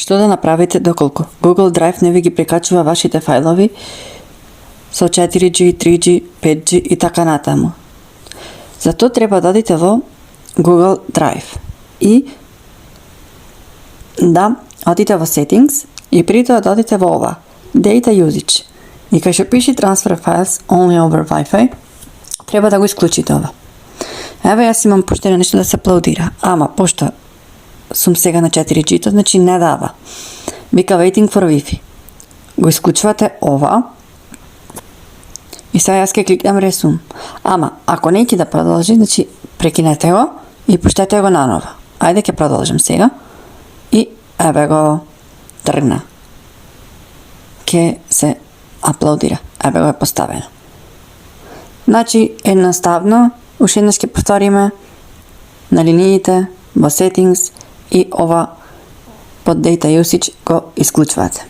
Што да направите доколку Google Drive не ви ги прикачува вашите фајлови со 4G, 3G, 5G и така натаму? Зато треба да одите во Google Drive и да одите во Settings и при тоа да одите во ова Data Usage и кај што пише Transfer Files Only over Wi-Fi треба да го исклучите ова. Еве јас имам пуштено нешто да се аплодира, ама пошто сум сега на 4G, значи не дава. Вика Waiting for Wi-Fi. Го исклучувате ова и сега јас ќе кликнам Resume. Ама, ако неќе да продолжи, значи прекинете го и пуштете го наново. Ајде ќе продолжим сега. И еве го тргна. Ке се аплодира. Еве го е поставено. Значи, едноставно, уште еднаш ќе повториме на линиите, во Settings и ова под Data Usage го исклучувате.